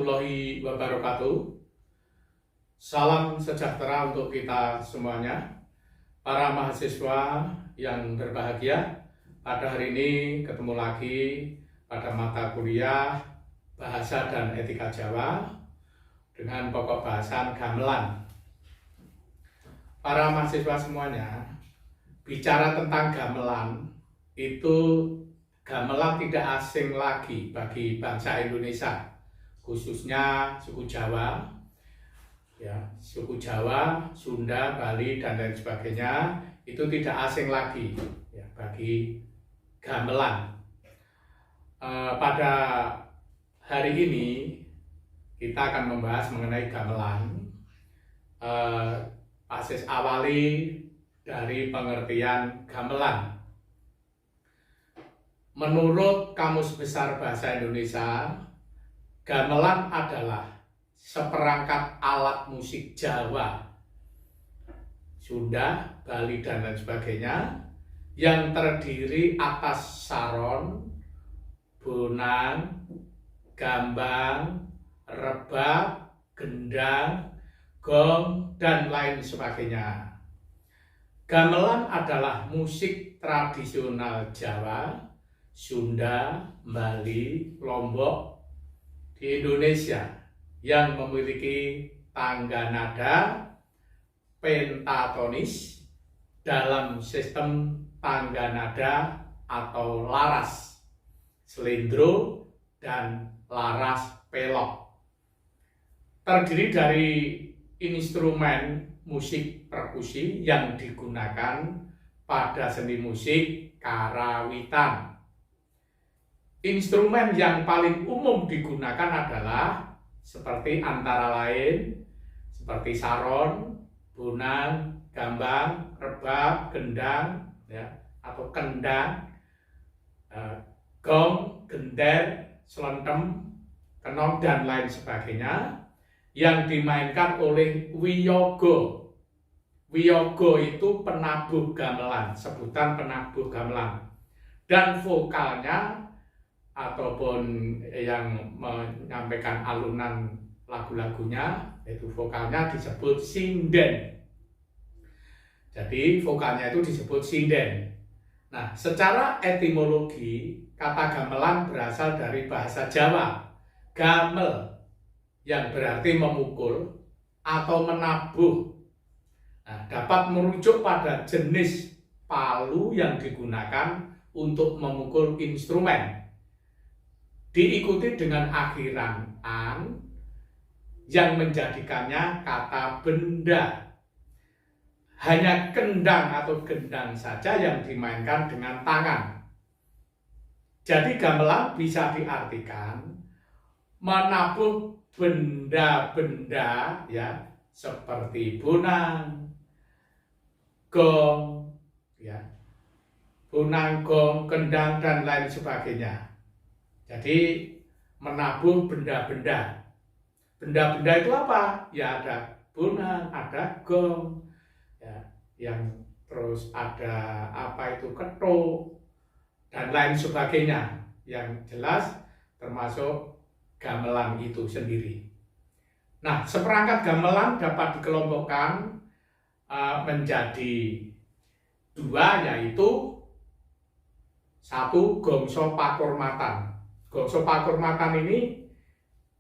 warahmatullahi wabarakatuh. Salam sejahtera untuk kita semuanya. Para mahasiswa yang berbahagia, pada hari ini ketemu lagi pada mata kuliah Bahasa dan Etika Jawa dengan pokok bahasan gamelan. Para mahasiswa semuanya, bicara tentang gamelan, itu gamelan tidak asing lagi bagi bangsa Indonesia, khususnya suku Jawa, suku Jawa, Sunda, Bali, dan lain sebagainya. Itu tidak asing lagi bagi gamelan. Pada hari ini kita akan membahas mengenai gamelan. Basis awali dari pengertian gamelan. Menurut Kamus Besar Bahasa Indonesia, gamelan adalah seperangkat alat musik Jawa, Sunda, Bali, dan lain sebagainya yang terdiri atas saron, bonang, gambang, rebab, gendang, gong, dan lain sebagainya. Gamelan adalah musik tradisional Jawa, Sunda, Bali, Lombok di Indonesia yang memiliki tangga nada pentatonis dalam sistem tangga nada atau laras, selendro, dan laras pelok. Terdiri dari instrumen musik perkusi yang digunakan pada seni musik karawitan. Instrumen yang paling umum digunakan adalah seperti antara lain seperti saron, bonang, gambang, rebab, gendang atau kendang, gong, gender, selentem, kenong, dan lain sebagainya yang dimainkan oleh wiyogo. Wiyogo itu penabuh gamelan, sebutan penabuh gamelan, dan vokalnya ataupun yang menyampaikan alunan lagu-lagunya, itu vokalnya disebut sinden. Jadi vokalnya itu disebut sinden. Nah, secara etimologi kata gamelan berasal dari bahasa Jawa, gamel, yang berarti memukul atau menabuh. Nah, dapat merujuk pada jenis palu yang digunakan untuk memukul instrumen, diikuti dengan akhiran an yang menjadikannya kata benda. Hanya kendang atau gendang saja yang dimainkan dengan tangan. Jadi gamelan bisa diartikan menabuh benda-benda seperti bonang, gong, bonang, gong, kendang, dan lain sebagainya. Jadi menabuh benda-benda. Benda-benda itu apa? Ya ada bonang, ada gong, yang terus ada apa itu ketuk, dan lain sebagainya. Yang jelas termasuk gamelan itu sendiri. Nah, seperangkat gamelan dapat dikelompokkan menjadi dua, yaitu satu, gongso pakurmatan. Gongso pakurmatan ini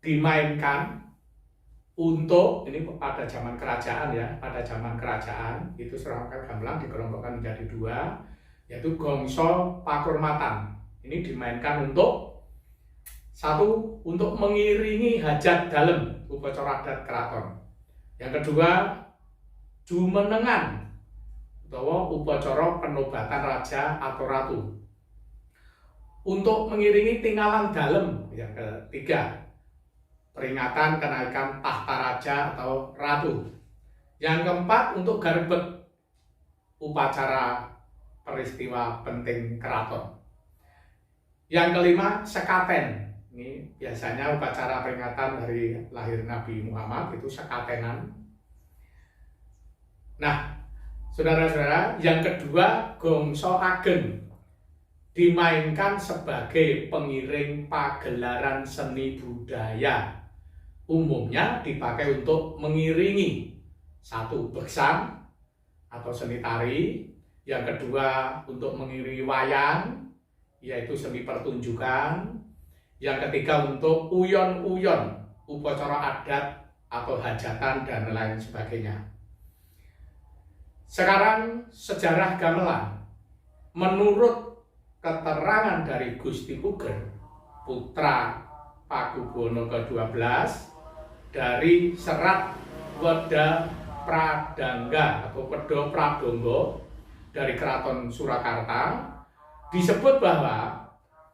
dimainkan untuk, ini pada zaman kerajaan pada zaman kerajaan itu seperangkat gamelan dikelompokkan menjadi dua, yaitu gongso pakurmatan. Ini dimainkan untuk satu, untuk mengiringi hajat dalem, upacara adat keraton. Yang kedua, jumenengan atau upacara penobatan raja atau ratu, untuk mengiringi tinggalan dalem. Yang ketiga, peringatan kenaikan tahta raja atau ratu. Yang keempat, untuk garbek, upacara peristiwa penting keraton. Yang kelima, sekaten. Ini biasanya upacara peringatan dari lahir Nabi Muhammad, itu sekatenan. Nah, saudara-saudara, yang kedua, gongso ageng, dimainkan sebagai pengiring pagelaran seni budaya umumnya dipakai untuk mengiringi satu beksan atau seni tari, yang kedua untuk mengiringi wayang, yaitu seni pertunjukan, yang ketiga untuk uyon-uyon, upacara adat atau hajatan dan lain sebagainya. Sekarang sejarah gamelan. Menurut keterangan dari Gusti Puger, putra Pakubono ke-12, dari serat Weda Pradangga atau Weda Pradangga dari Keraton Surakarta, disebut bahwa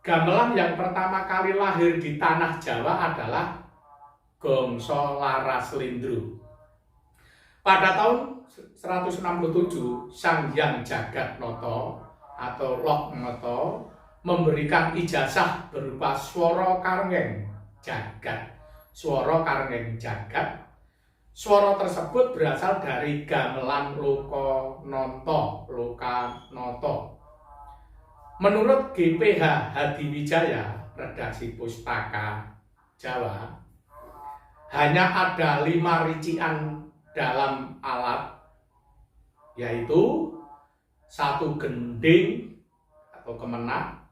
gamelan yang pertama kali lahir di tanah Jawa adalah Gongso Laras Lindru. Pada tahun 167, Sang Hyang Jagatnata atau Loknata memberikan ijazah berupa swara karengeng jagat. Swara karengeng jagat. Swara tersebut berasal dari gamelan Lokanata. Menurut GPH Hadiwijaya, redaksi Pustaka Jawa, hanya ada 5 rician dalam alat, yaitu 1 gending atau kemenak,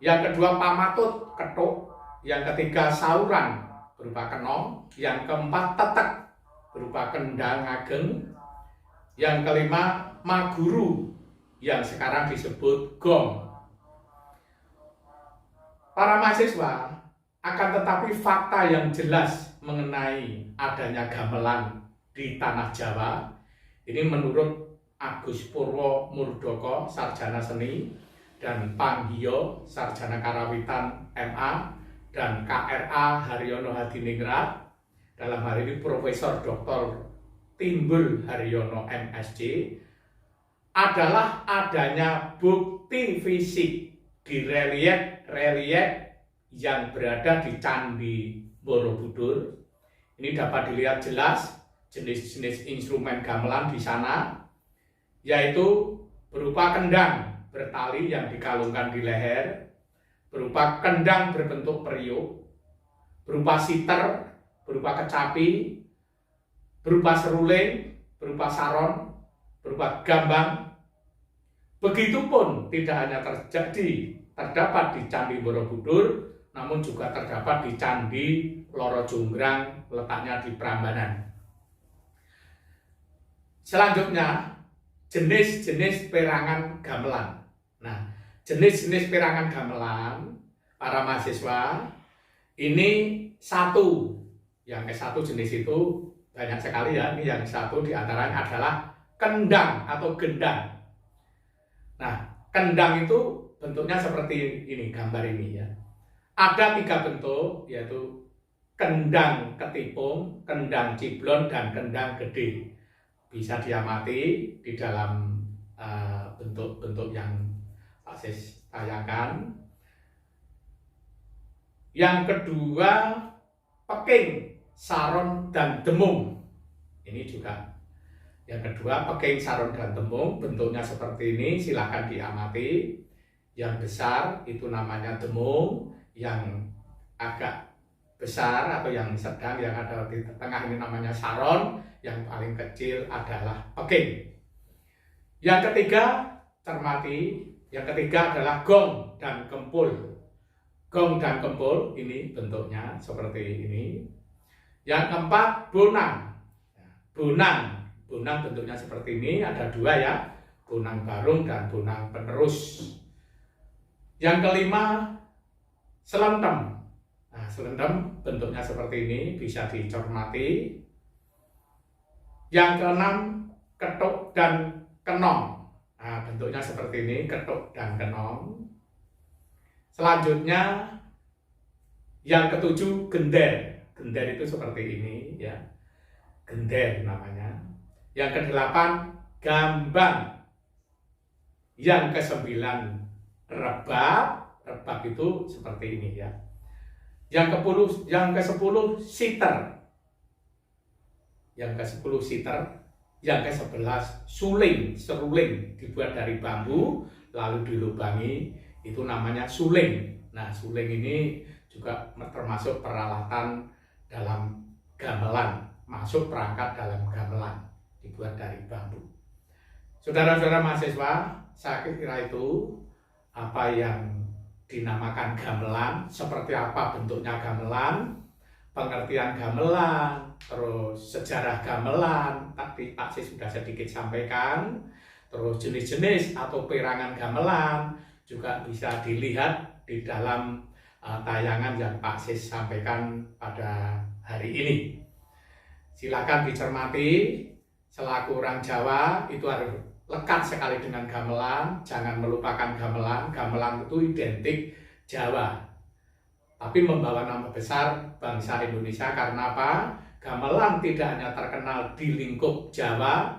yang kedua pamatut ketuk, yang ketiga sauran berupa kenong, yang keempat tetek berupa kendang ageng, yang kelima maguru yang sekarang disebut gong. Para mahasiswa, akan tetapi fakta yang jelas mengenai adanya gamelan di tanah Jawa ini menurut Agus Purwo Murdoko, sarjana seni, dan Panggiyo, sarjana karawitan MA, dan KRA Haryono Hadiningrat, dalam hal ini Profesor Dr. Timbul Haryono MSc, adalah adanya bukti fisik di relief yang berada di Candi Borobudur. Ini dapat dilihat jelas jenis-jenis instrumen gamelan di sana, yaitu berupa kendang bertali yang dikalungkan di leher, berupa kendang berbentuk periuk, berupa siter, berupa kecapi, berupa seruling, berupa saron, berupa gambang. Begitupun tidak hanya terdapat di Candi Borobudur, namun juga terdapat di Candi Loro Jonggrang, letaknya di Prambanan. Selanjutnya, jenis-jenis perangan gamelan. Nah, jenis-jenis perangan gamelan, para mahasiswa, ini 1. Yang ke-1 jenis itu banyak sekali ya. Ini yang 1 diantaranya adalah kendang atau gendang. Nah, kendang itu bentuknya seperti ini, gambar ini ya. Ada 3 bentuk, yaitu kendang ketipung, kendang ciblon, dan kendang gede. Bisa diamati di dalam bentuk-bentuk yang saya tayangkan. Yang kedua, peking, saron, dan demung. Ini juga yang kedua, peking, saron, dan demung, bentuknya seperti ini, silakan diamati. Yang besar itu namanya demung, yang agak besar atau yang sedang, yang ada di tengah ini namanya saron, yang paling kecil adalah peking. Yang ketiga, cermati, yang ketiga adalah gong dan kempul. Gong dan kempul ini bentuknya seperti ini. Yang keempat, bonang. Bonang bentuknya seperti ini, ada 2 ya, bonang barung dan bonang penerus. Yang kelima, selentem. Nah, selentem bentuknya seperti ini, bisa dicermati. Yang keenam, ketuk dan kenong. Nah, bentuknya seperti ini, ketuk dan kenong. Selanjutnya, yang ketujuh, gender. Gender itu seperti ini ya, gender namanya. Yang kedelapan, gambang. Yang kesembilan, rebab. Rebab itu seperti ini ya. Yang ke-10 siter. Yang ke-10 siter. Yang ke-11 suling, seruling, dibuat dari bambu lalu dilubangi, itu namanya suling. Nah, suling ini juga termasuk peralatan dalam gamelan, masuk perangkat dalam gamelan dibuat dari bambu. Saudara-saudara mahasiswa, saya kira itu apa yang dinamakan gamelan, seperti apa bentuknya gamelan, pengertian gamelan, terus sejarah gamelan, tadi Pak Sis sudah sedikit sampaikan, terus jenis-jenis atau perangan gamelan juga bisa dilihat di dalam tayangan yang Pak Sis sampaikan pada hari ini. Silakan dicermati, selaku orang Jawa itu harus lekat sekali dengan gamelan, jangan melupakan gamelan. Gamelan itu identik Jawa, tapi membawa nama besar bangsa Indonesia. Karena apa? Gamelan tidak hanya terkenal di lingkup Jawa,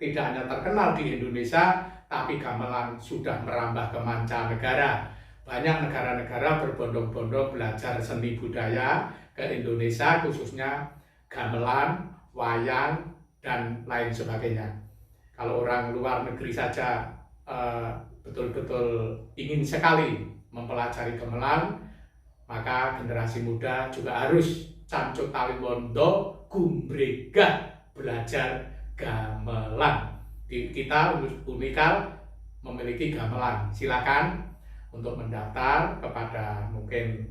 tidak hanya terkenal di Indonesia, tapi gamelan sudah merambah ke mancanegara. Banyak negara-negara berbondong-bondong belajar seni budaya ke Indonesia, khususnya gamelan, wayang, dan lain sebagainya. Kalau orang luar negeri saja betul-betul ingin sekali mempelajari gamelan, maka generasi muda juga harus cancut tali londo gumregah belajar gamelan. Kita Unikal memiliki gamelan. Silakan untuk mendaftar kepada mungkin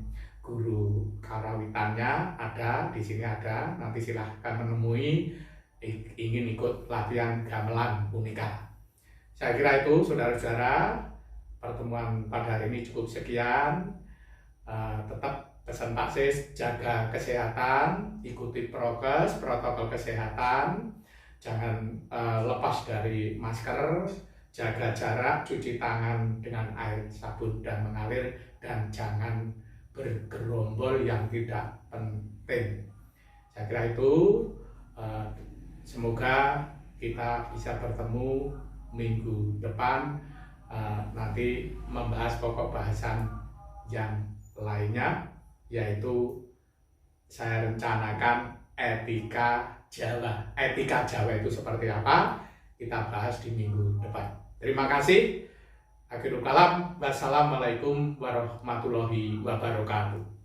guru karawitannya ada di sini ada. Nanti silahkan menemui ingin ikut latihan gamelan Unikal. Saya kira itu saudara-saudara, pertemuan pada hari ini cukup sekian. Tetap pesan Pak Sis, jaga kesehatan, ikuti prokes, protokol kesehatan, jangan lepas dari masker, jaga jarak, cuci tangan dengan air sabun dan mengalir, dan jangan bergerombol yang tidak penting. Saya kira itu, semoga kita bisa bertemu minggu depan, nanti membahas pokok bahasan yang lainnya, yaitu saya rencanakan etika Jawa. Etika Jawa itu seperti apa? Kita bahas di minggu depan. Terima kasih. Akhirul kalam. Wassalamualaikum warahmatullahi wabarakatuh.